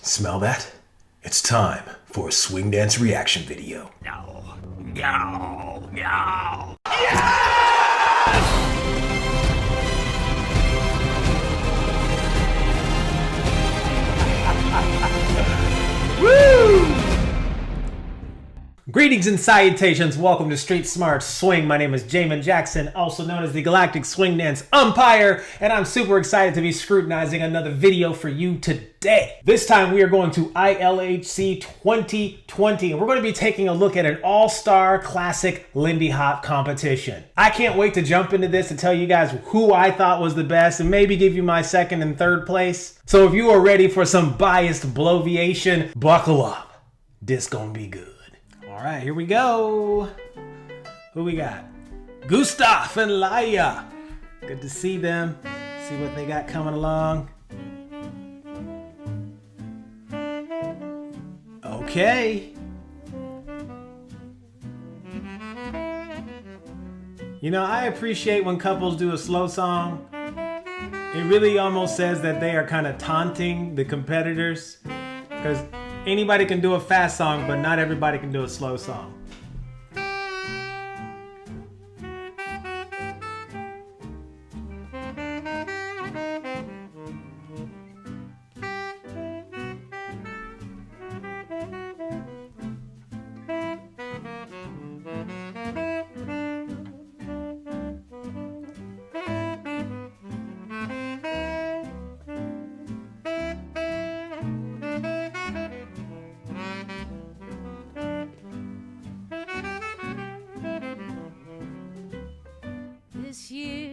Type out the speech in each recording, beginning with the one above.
Smell that? It's time for a swing dance reaction video. No. No. No. Woo! Greetings and salutations. Welcome to Street Smart Swing. My name is Jamin Jackson, also known as the Galactic Swing Dance Umpire, and I'm super excited to be scrutinizing another video for you today. This time we are going to ILHC 2020, and we're going to be taking a look at an all-star classic Lindy Hop competition. I can't wait to jump into this and tell you guys who I thought was the best and maybe give you my second and third place. So if you are ready for some biased bloviation, buckle up. This gonna be good. All right, here we go. Who we got? Gustav and Laya. Good to see them. See what they got coming along. Okay. You know, I appreciate when couples do a slow song. It really almost says that they are kind of taunting the competitors, because anybody can do a fast song, but not everybody can do a slow song.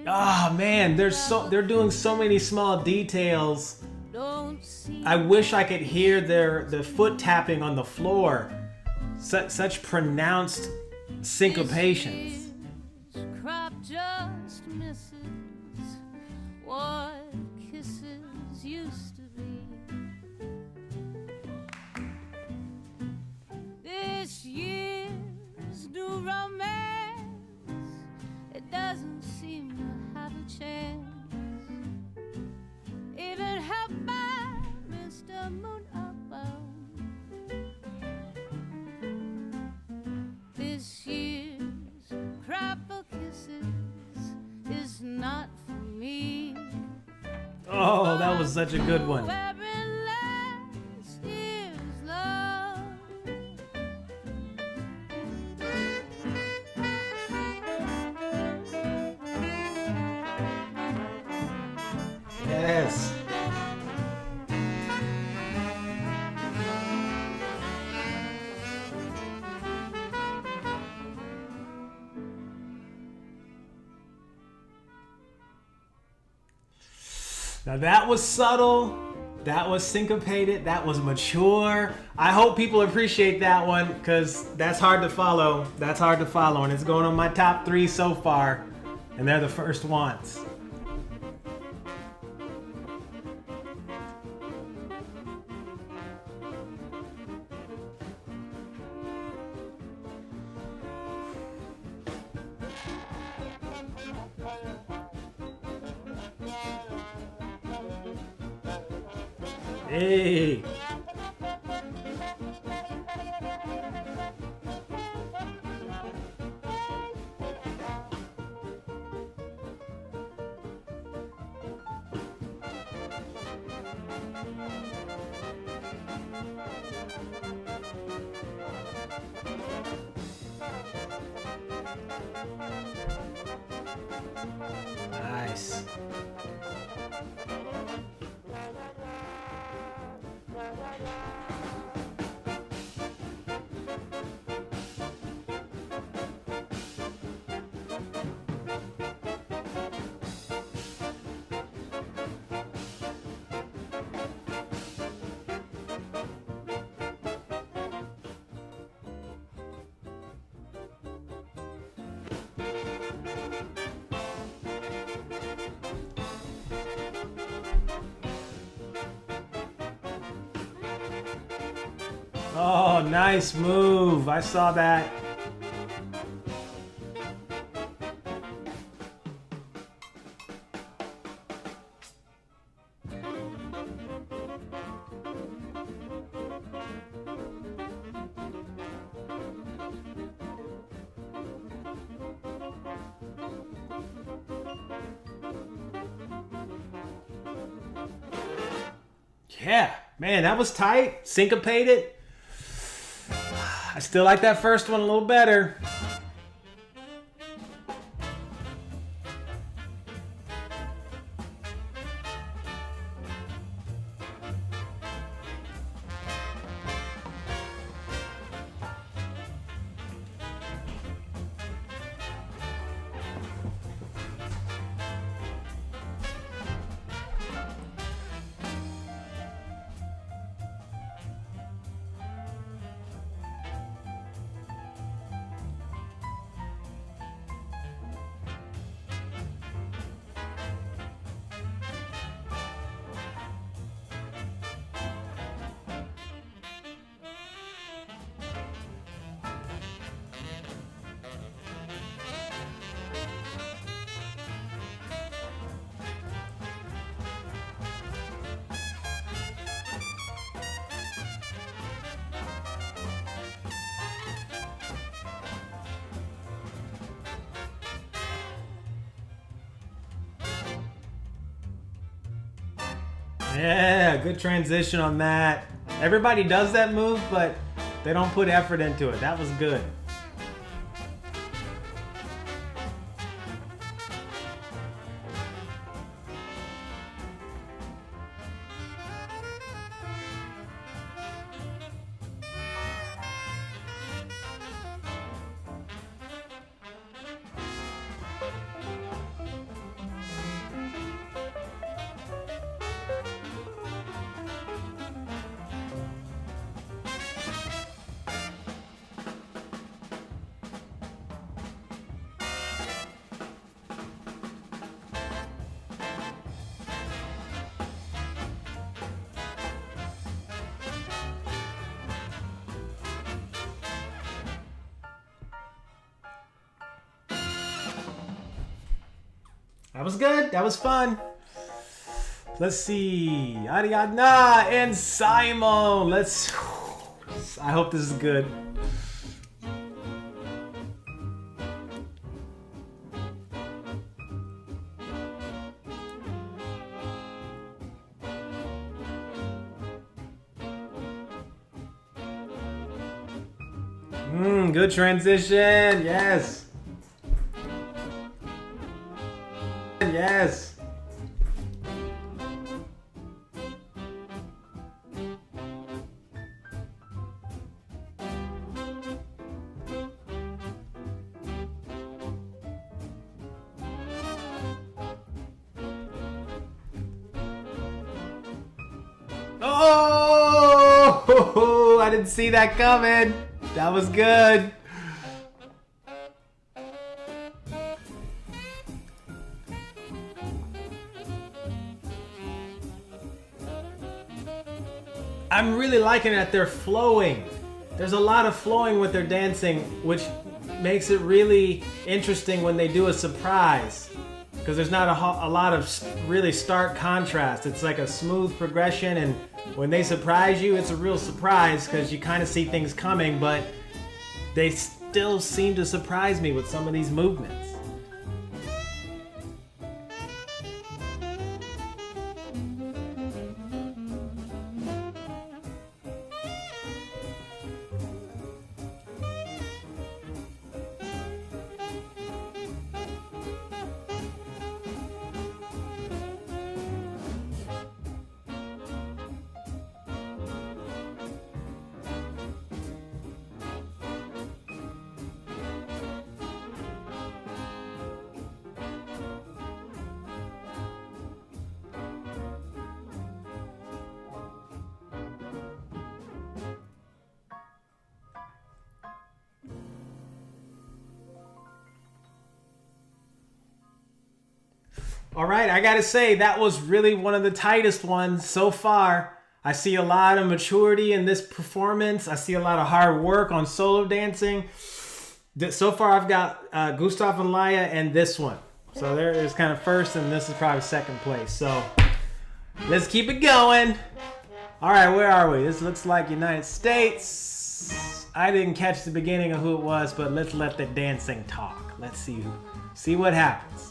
Oh man, they're doing so many small details. I wish I could hear the foot tapping on the floor. Such pronounced syncopations. Crop just misses what kisses used to be. This year's new romance, it doesn't seem to have a chance. Even helped by Mr. Moon Upbound. This year's crop of kisses is not for me. Oh, that was such a good one. Every last year's love. Yes. Now that was subtle, that was syncopated, that was mature. I hope people appreciate that one, because that's hard to follow. That's hard to follow, and it's going on my top 3 so far, and they're the first ones. Hey. Nice. Oh, nice move. I saw that. Yeah, man, that was tight. Syncopated. I still like that first one a little better. Yeah, good transition on that. Everybody does that move, but they don't put effort into it. That was good. That was good. That was fun. Let's see. Ariadna and Simon. I hope this is good. Good transition. Yes. Yes. Oh, I didn't see that coming. That was good. I'm really liking that they're flowing. There's a lot of flowing with their dancing, which makes it really interesting when they do a surprise. Because there's not a lot of really stark contrast. It's like a smooth progression, and when they surprise you, it's a real surprise because you kind of see things coming, but they still seem to surprise me with some of these movements. All right, I gotta say, that was really one of the tightest ones so far. I see a lot of maturity in this performance. I see a lot of hard work on solo dancing. So far, I've got Gustav and Laya and this one. So there is kind of first, and this is probably second place. So let's keep it going. All right, where are we? This looks like United States. I didn't catch the beginning of who it was, but let's let the dancing talk. Let's see what happens.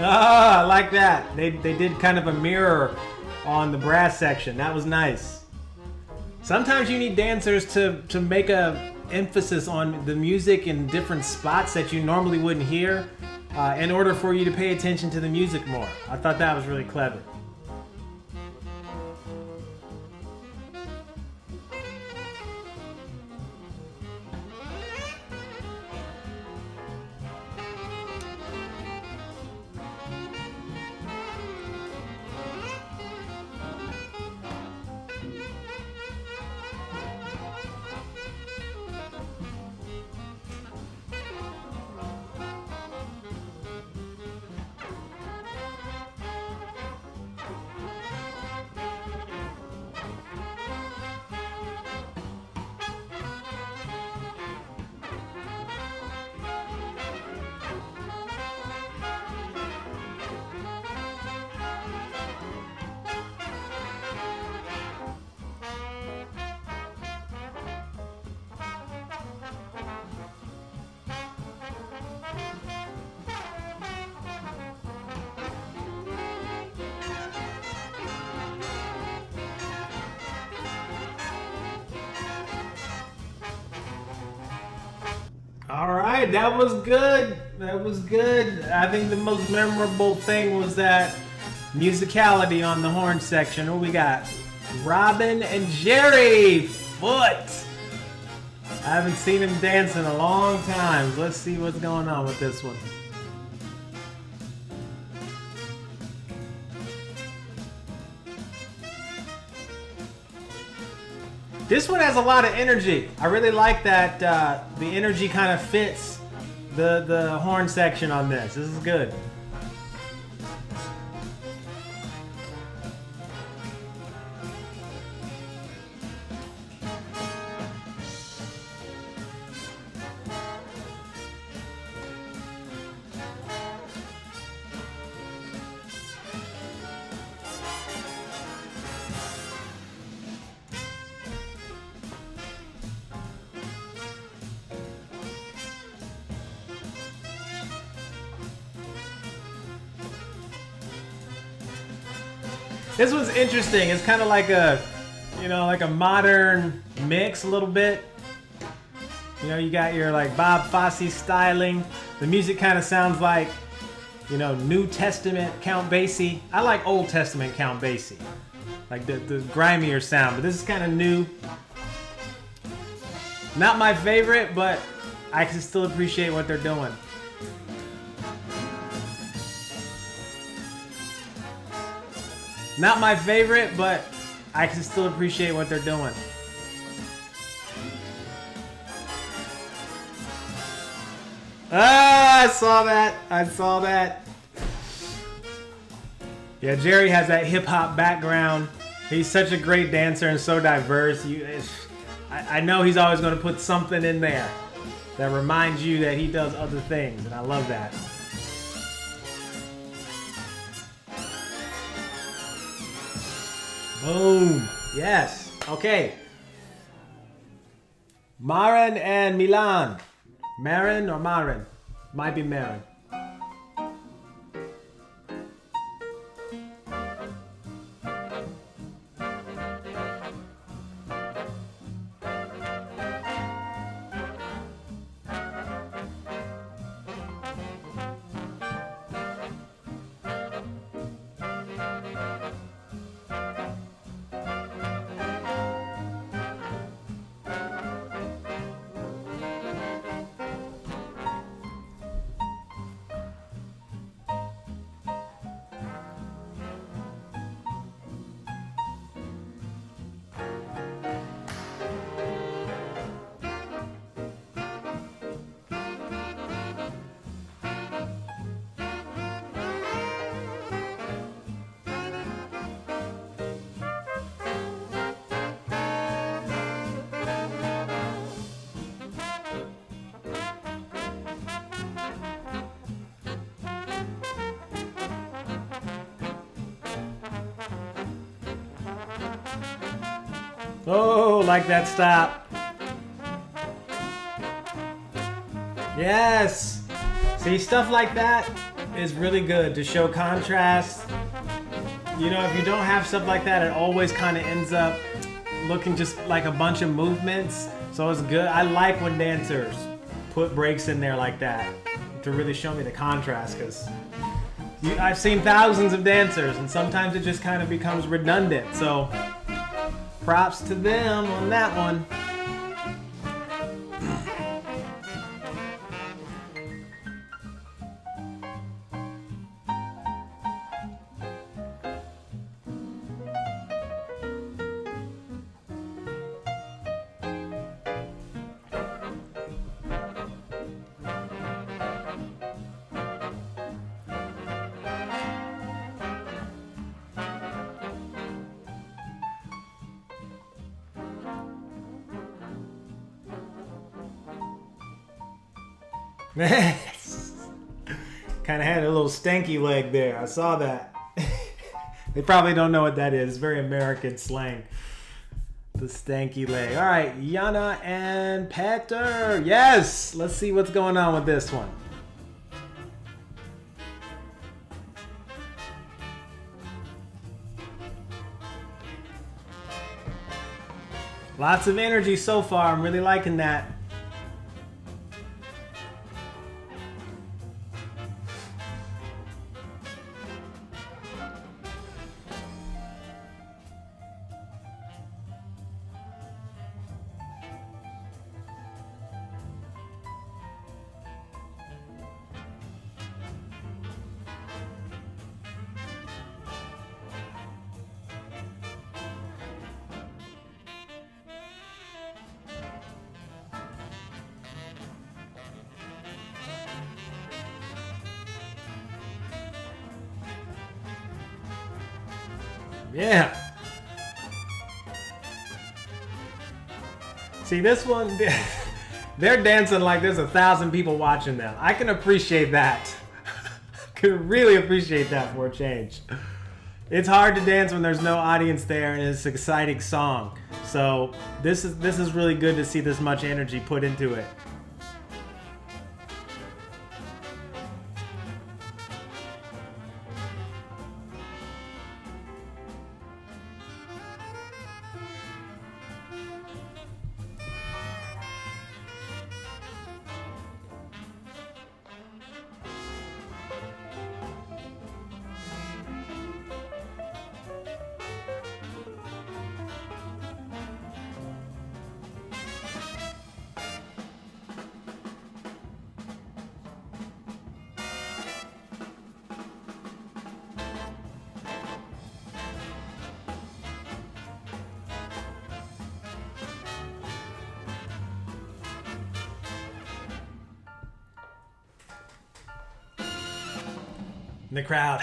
Ah, I like that. They did kind of a mirror on the brass section. That was nice. Sometimes you need dancers to make a emphasis on the music in different spots that you normally wouldn't hear in order for you to pay attention to the music more. I thought that was really clever. All right, that was good. That was good. I think the most memorable thing was that musicality on the horn section. What we got? Robin and Jerry Foot. I haven't seen him dance in a long time. Let's see what's going on with this one. This one has a lot of energy. I really like that the energy kind of fits the horn section on this. This is good. This one's interesting. It's kind of like a, like a modern mix a little bit. You got your like Bob Fosse styling. The music kind of sounds like, New Testament Count Basie. I like Old Testament Count Basie. Like the grimier sound, but this is kind of new. Not my favorite, but I can still appreciate what they're doing. Not my favorite, but I can still appreciate what they're doing. Ah, I saw that. Yeah, Jerry has that hip hop background. He's such a great dancer and so diverse. I know he's always going to put something in there that reminds you that he does other things, and I love that. Boom. Yes. Okay. Maren and Milan. Marin or Maren? Might be Marin. Oh, like that stop. Yes. See, stuff like that. is really good to show contrast. You know, if you don't have stuff like that, it always kind of ends up looking just like a bunch of movements. So it's good. I like when dancers put breaks in there like that to really show me the contrast, because I've seen thousands of dancers and sometimes it just kind of becomes redundant. So props to them on that one. Kind of had a little stanky leg there. I saw that. They probably don't know what that is. It's very American slang. The stanky leg. All right, Yana and Petter. Yes! Let's see what's going on with this one. Lots of energy so far. I'm really liking that. Yeah. See, this one, they're dancing like there's 1,000 people watching them. I can appreciate that. Can really appreciate that for a change. It's hard to dance when there's no audience there and it's an exciting song. So this is really good to see this much energy put into it. In the crowd.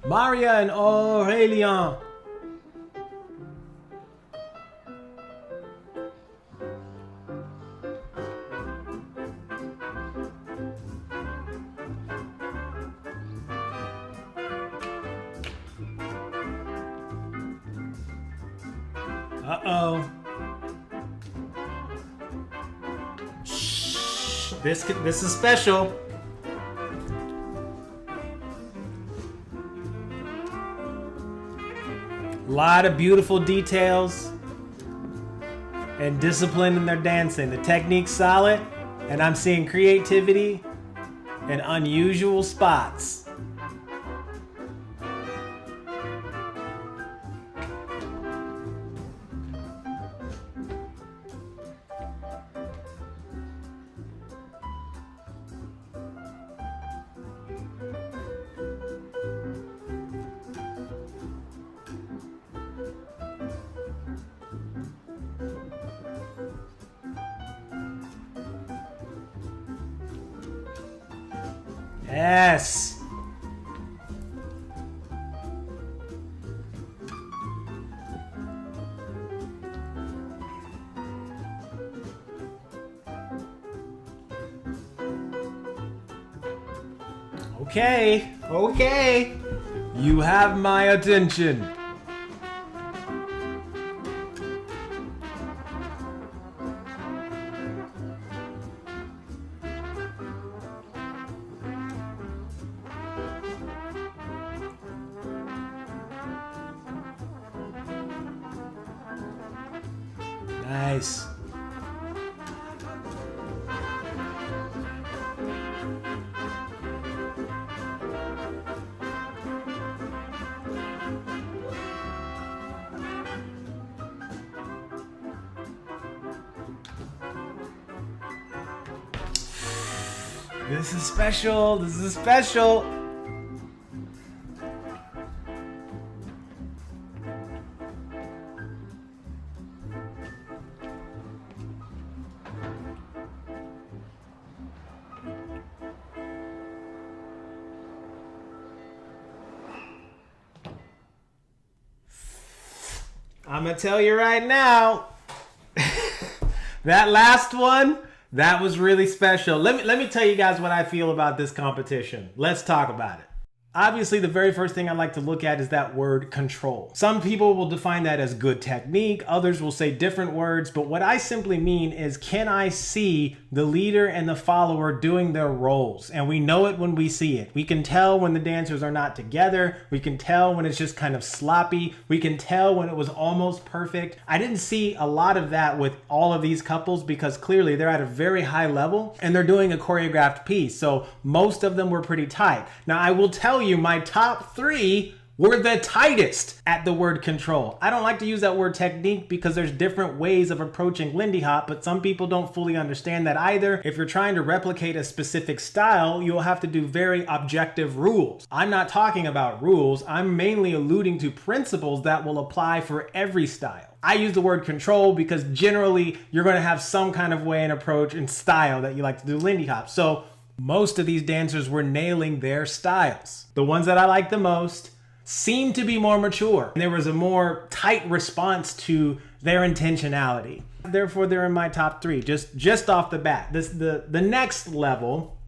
Maria and Aurelien. Uh-oh. This is special. A lot of beautiful details and discipline in their dancing. The technique's solid, and I'm seeing creativity and unusual spots. Yes. Okay. You have my attention. Nice. This is special. This is special. I'm gonna tell you right now, that last one, that was really special. Let me tell you guys what I feel about this competition. Let's talk about it. Obviously, the very first thing I like to look at is that word control. Some people will define that as good technique. Others will say different words. But what I simply mean is, can I see the leader and the follower doing their roles? And we know it when we see it. We can tell when the dancers are not together. We can tell when it's just kind of sloppy. We can tell when it was almost perfect. I didn't see a lot of that with all of these couples because clearly they're at a very high level and they're doing a choreographed piece. So most of them were pretty tight. Now, I will tell you, my top 3 were the tightest at the word control. I don't like to use that word technique because there's different ways of approaching Lindy Hop, but some people don't fully understand that either. If you're trying to replicate a specific style, you'll have to do very objective rules. I'm not talking about rules. I'm mainly alluding to principles that will apply for every style. I use the word control because generally you're going to have some kind of way and approach and style that you like to do Lindy Hop. So most of these dancers were nailing their styles. The ones that I like the most seemed to be more mature. There was a more tight response to their intentionality. Therefore, they're in my top 3, just off the bat. The next level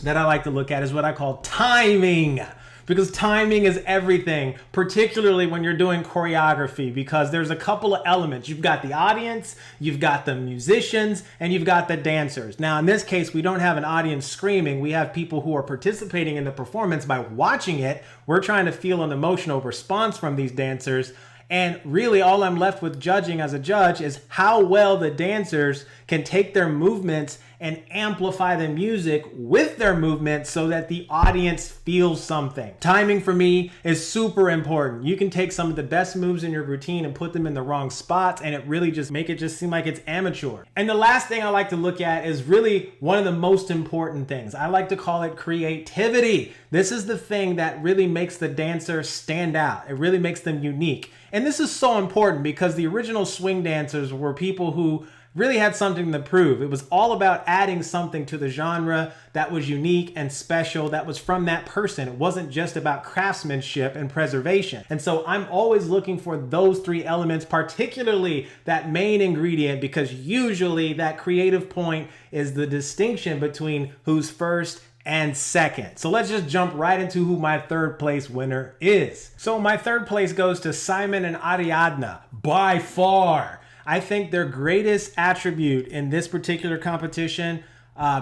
that I like to look at is what I call timing. Because timing is everything, particularly when you're doing choreography, because there's a couple of elements. You've got the audience, you've got the musicians, and you've got the dancers. Now, in this case, we don't have an audience screaming. We have people who are participating in the performance by watching it. We're trying to feel an emotional response from these dancers. And really all I'm left with judging as a judge is how well the dancers can take their movements and amplify the music with their movements so that the audience feels something. Timing for me is super important. You can take some of the best moves in your routine and put them in the wrong spots and it really just make it just seem like it's amateur. And the last thing I like to look at is really one of the most important things. I like to call it creativity. This is the thing that really makes the dancer stand out. It really makes them unique. And this is so important because the original swing dancers were people who really had something to prove. It was all about adding something to the genre that was unique and special, that was from that person. It wasn't just about craftsmanship and preservation. And so I'm always looking for those 3 elements, particularly that main ingredient, because usually that creative point is the distinction between who's first and second. So let's just jump right into who my 3rd place winner is. So my 3rd place goes to Simon and Ariadna, by far. I think their greatest attribute in this particular competition,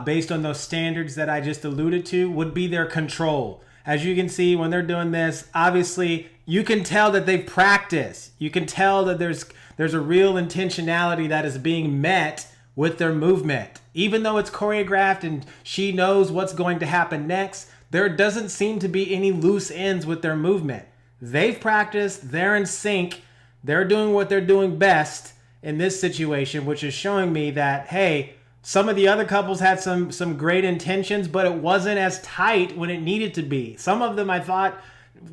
based on those standards that I just alluded to, would be their control. As you can see, when they're doing this, obviously you can tell that they've practiced. You can tell that there's a real intentionality that is being met with their movement. Even though it's choreographed and she knows what's going to happen next, there doesn't seem to be any loose ends with their movement. They've practiced, they're in sync, they're doing what they're doing best in this situation, which is showing me that, hey, some of the other couples had some great intentions, but it wasn't as tight when it needed to be. Some of them I thought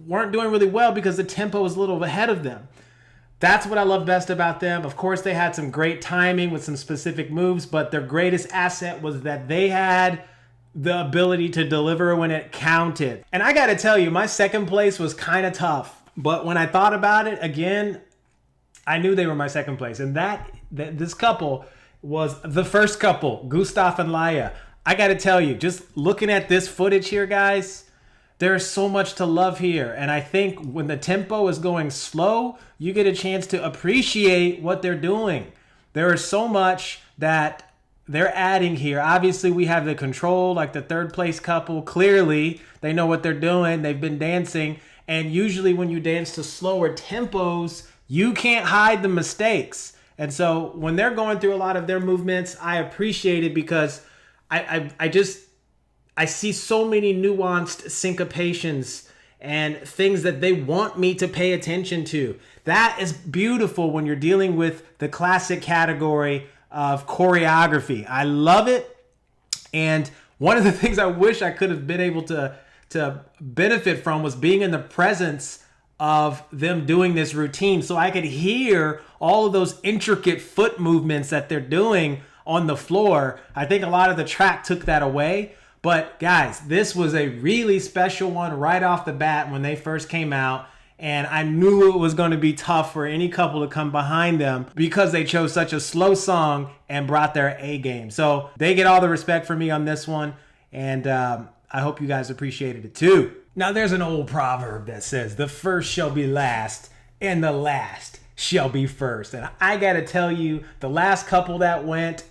weren't doing really well because the tempo was a little ahead of them. That's what I love best about them. Of course, they had some great timing with some specific moves, but their greatest asset was that they had the ability to deliver when it counted. And I gotta tell you, my 2nd place was kind of tough, but when I thought about it again, I knew they were my 2nd place. And this couple was the first couple, Gustav and Laya. I got to tell you, just looking at this footage here, guys, there's so much to love here. And I think when the tempo is going slow, you get a chance to appreciate what they're doing. There is so much that they're adding here. Obviously, we have the control, like the 3rd place couple. Clearly, they know what they're doing. They've been dancing. And usually when you dance to slower tempos, you can't hide the mistakes. And so when they're going through a lot of their movements, I appreciate it because I see so many nuanced syncopations and things that they want me to pay attention to. That is beautiful when you're dealing with the classic category of choreography. I love it. And one of the things I wish I could have been able to benefit from was being in the presence of them doing this routine so I could hear all of those intricate foot movements that they're doing on the floor. I think a lot of the track took that away. But guys, this was a really special one right off the bat when they first came out. And I knew it was going to be tough for any couple to come behind them because they chose such a slow song and brought their A game. So they get all the respect from me on this one. And I hope you guys appreciated it too. Now there's an old proverb that says the first shall be last and the last shall be first. And I got to tell you, the last couple that went,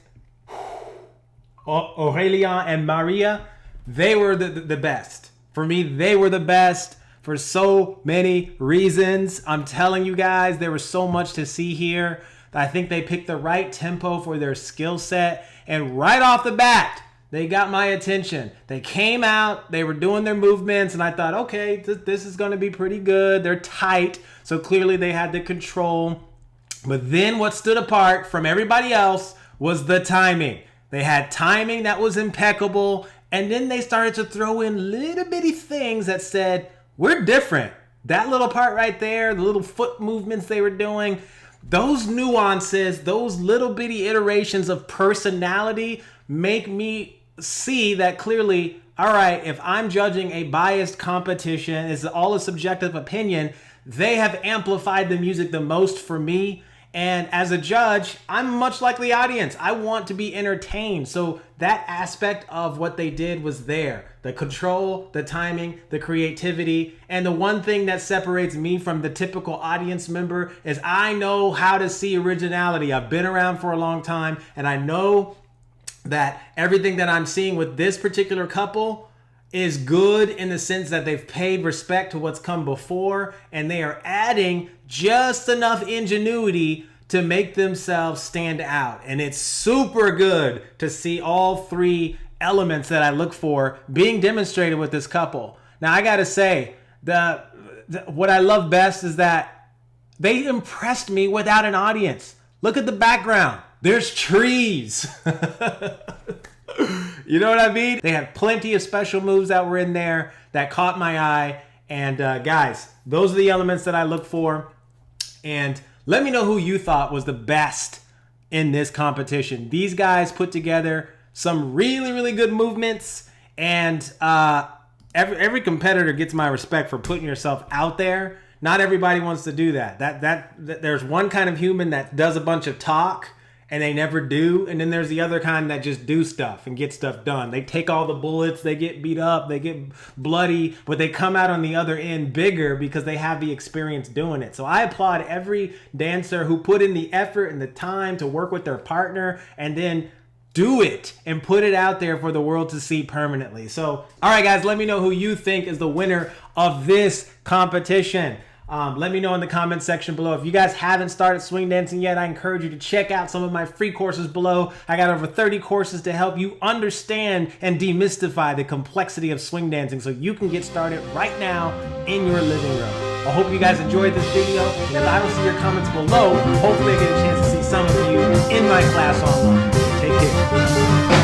Aurélien and Maria, they were the best. For me, they were the best for so many reasons. I'm telling you guys, there was so much to see here. I think they picked the right tempo for their skill set. And right off the bat, they got my attention. They came out, they were doing their movements, and I thought, okay, this is going to be pretty good. They're tight, so clearly they had the control. But then what stood apart from everybody else was the timing. They had timing that was impeccable, and then they started to throw in little bitty things that said, we're different. That little part right there, the little foot movements they were doing, those nuances, those little bitty iterations of personality make me see that clearly, all right, if I'm judging a biased competition, it's all a subjective opinion, they have amplified the music the most for me. And as a judge, I'm much like the audience. I want to be entertained. So that aspect of what they did was there. The control, the timing, the creativity. And the one thing that separates me from the typical audience member is I know how to see originality. I've been around for a long time, and I know that everything that I'm seeing with this particular couple is good in the sense that they've paid respect to what's come before, and they are adding just enough ingenuity to make themselves stand out. And it's super good to see all three elements that I look for being demonstrated with this couple. Now, I gotta say, what I love best is that they impressed me without an audience. Look at the background. There's trees. You know what I mean? They have plenty of special moves that were in there that caught my eye. And guys, those are the elements that I look for. And let me know who you thought was the best in this competition. These guys put together some really, really good movements. And every competitor gets my respect for putting yourself out there. Not everybody wants to do that. There's one kind of human that does a bunch of talk and they never do. And then there's the other kind that just do stuff and get stuff done. They take all the bullets, they get beat up, they get bloody, but they come out on the other end bigger because they have the experience doing it. So I applaud every dancer who put in the effort and the time to work with their partner and then do it and put it out there for the world to see permanently. So, all right, guys, let me know who you think is the winner of this competition. Let me know in the comment section below. If you guys haven't started swing dancing yet, I encourage you to check out some of my free courses below. I got over 30 courses to help you understand and demystify the complexity of swing dancing so you can get started right now in your living room. I hope you guys enjoyed this video. If I don't see your comments below, hopefully I get a chance to see some of you in my class online. Take care.